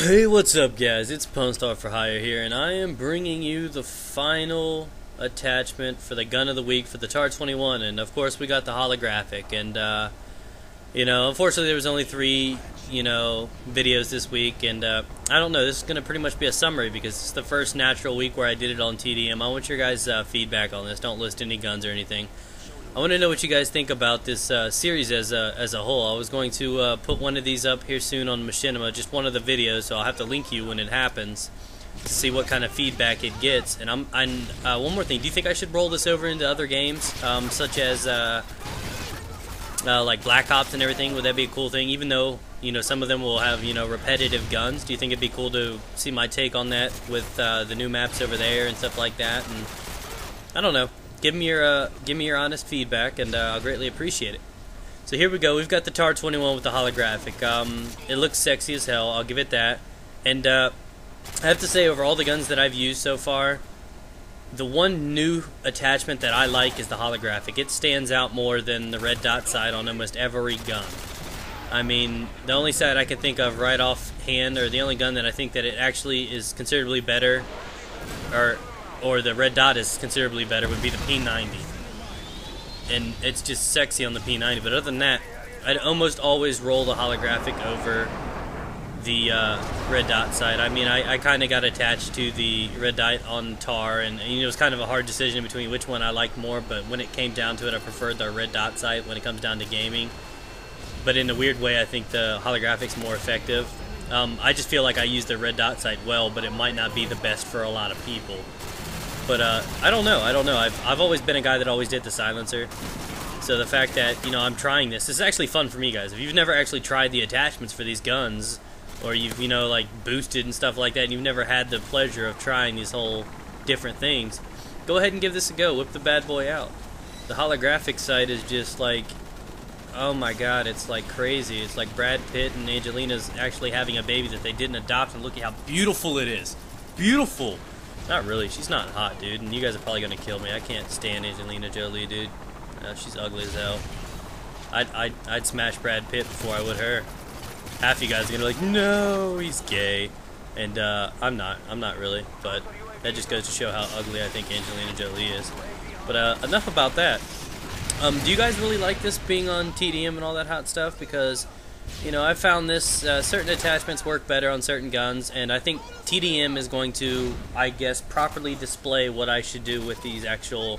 Hey, what's up, guys? It's Punstar for Hire here, and I am bringing you the final attachment for the gun of the week for the Tar21. And of course, we got the holographic. And unfortunately, there was only three, videos this week. And I don't know. This is gonna pretty much be a summary because it's the first natural week where I did it on TDM. I want your guys' feedback on this. Don't list any guns or anything. I want to know what you guys think about this series as a whole. I was going to put one of these up here soon on Machinima, just one of the videos, so I'll have to link you when it happens to see what kind of feedback it gets. And one more thing, do you think I should roll this over into other games, such as like Black Ops and everything? Would that be a cool thing? Even though some of them will have repetitive guns, do you think it'd be cool to see my take on that with the new maps over there and stuff like that? And I don't know. Give me your honest feedback, and I'll greatly appreciate it. So here we go. We've got the Tar21 with the holographic. It looks sexy as hell. I'll give it that. And I have to say, over all the guns that I've used so far, the one new attachment that I like is the holographic. It stands out more than the red dot sight on almost every gun. I mean, the only sight I can think of right off hand, or the only gun that I think that it actually is considerably better, or the red dot is considerably better, would be the P90. And it's just sexy on the P90. But other than that, I'd almost always roll the holographic over the red dot sight. I mean, I kind of got attached to the red dot on Tar, and it was kind of a hard decision between which one I liked more, but when it came down to it, I preferred the red dot sight when it comes down to gaming. But in a weird way, I think the holographic's more effective. I just feel like I use the red dot sight well, but it might not be the best for a lot of people. But I don't know. I've always been a guy that always did the silencer. So the fact that I'm trying this is actually fun for me, guys. If you've never actually tried the attachments for these guns, or you've like boosted and stuff like that, and you've never had the pleasure of trying these whole different things, go ahead and give this a go. Whip the bad boy out. The holographic sight is just like, oh my god, it's like crazy. It's like Brad Pitt and Angelina's actually having a baby that they didn't adopt, and look at how beautiful it is. Beautiful. Not really. She's not hot, dude. And you guys are probably gonna kill me. I can't stand Angelina Jolie, dude. She's ugly as hell. I'd smash Brad Pitt before I would her. Half you guys are gonna be like, no, he's gay, and I'm not. I'm not really. But that just goes to show how ugly I think Angelina Jolie is. But enough about that. Do you guys really like this being on TDM and all that hot stuff? Because I found this, certain attachments work better on certain guns, and I think TDM is going to, I guess, properly display what I should do with these actual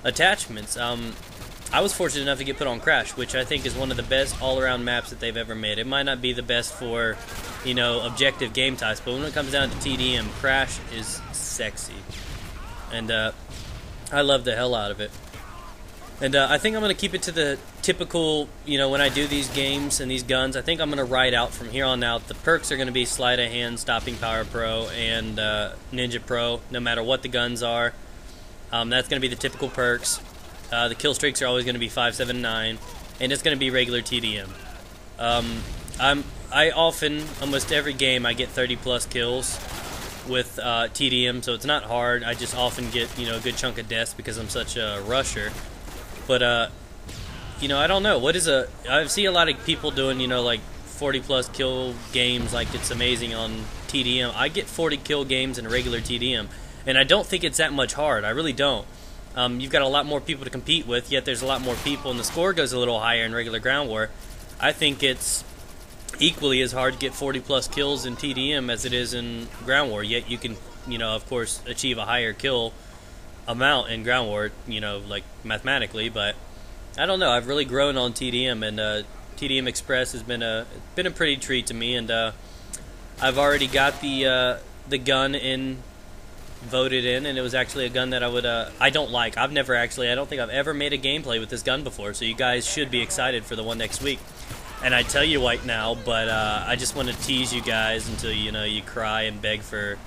attachments. I was fortunate enough to get put on Crash, which I think is one of the best all-around maps that they've ever made. It might not be the best for, objective game types, but when it comes down to TDM, Crash is sexy. And I love the hell out of it. And I think I'm going to keep it to the typical, when I do these games and these guns, I think I'm going to ride out from here on out. The perks are going to be Sleight of Hand, Stopping Power Pro, and Ninja Pro, no matter what the guns are. That's going to be the typical perks. The kill streaks are always going to be 5, 7, 9, and it's going to be regular TDM. I often, almost every game, I get 30+ kills with TDM, so it's not hard. I just often get, a good chunk of deaths because I'm such a rusher. But, I don't know. I see a lot of people doing, like 40+ kill games like it's amazing on TDM. I get 40 kill games in regular TDM, and I don't think it's that much hard. I really don't. You've got a lot more people to compete with, yet there's a lot more people, and the score goes a little higher in regular Ground War. I think it's equally as hard to get 40+ kills in TDM as it is in Ground War, yet you can, of course, achieve a higher kill amount in Ground War, like mathematically. But I don't know, I've really grown on TDM, and TDM Express has been a pretty treat to me, and I've already got the gun voted in, and it was actually a gun that I don't like. I don't think I've ever made a gameplay with this gun before, so you guys should be excited for the one next week. And I tell you right now, but I just want to tease you guys until you cry and beg for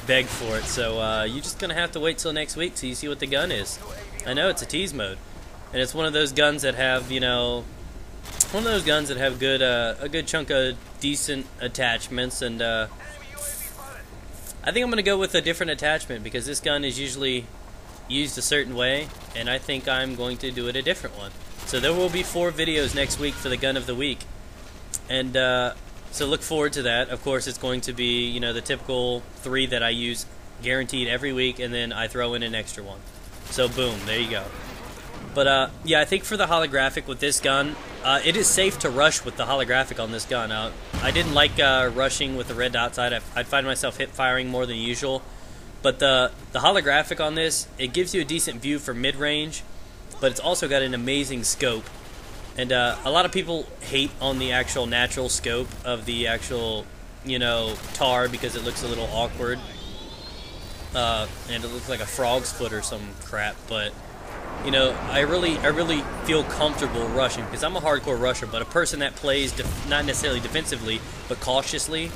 it. So you're just gonna have to wait till next week so you see what the gun is. I know it's a tease mode, and it's one of those guns that have good a good chunk of decent attachments. And I think I'm gonna go with a different attachment because this gun is usually used a certain way, and I think I'm going to do it a different one. So there will be 4 videos next week for the gun of the week, and So look forward to that. Of course, it's going to be, you know, the typical 3 that I use guaranteed every week, and then I throw in an extra one. So boom, there you go. But yeah, I think for the holographic with this gun, it is safe to rush with the holographic on this gun. I didn't like rushing with the red dot sight. I'd find myself hip firing more than usual. But the holographic on this, it gives you a decent view for mid-range, but it's also got an amazing scope. And a lot of people hate on the actual natural scope of the actual, you know, Tar because it looks a little awkward. And it looks like a frog's foot or some crap, but you know, I really feel comfortable rushing because I'm a hardcore rusher, but a person that plays not necessarily defensively, but cautiously,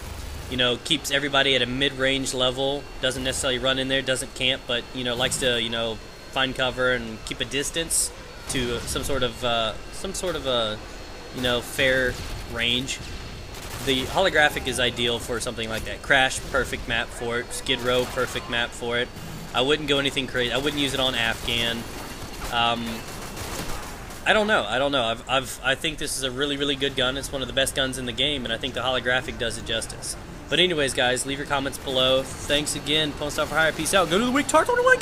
you know, keeps everybody at a mid-range level, doesn't necessarily run in there, doesn't camp, but, you know, likes to, you know, find cover and keep a distance to some sort of a, you know, fair range. The holographic is ideal for something like that. Crash, perfect map for it. Skid Row, perfect map for it. I wouldn't go anything crazy. I wouldn't use it on Afghan. I don't know. I think this is a really good gun. It's one of the best guns in the game, and I think the holographic does it justice. But anyways, guys, leave your comments below. Thanks again. Post Off for Hire. Peace out. Go to the week. Tar21. Get out.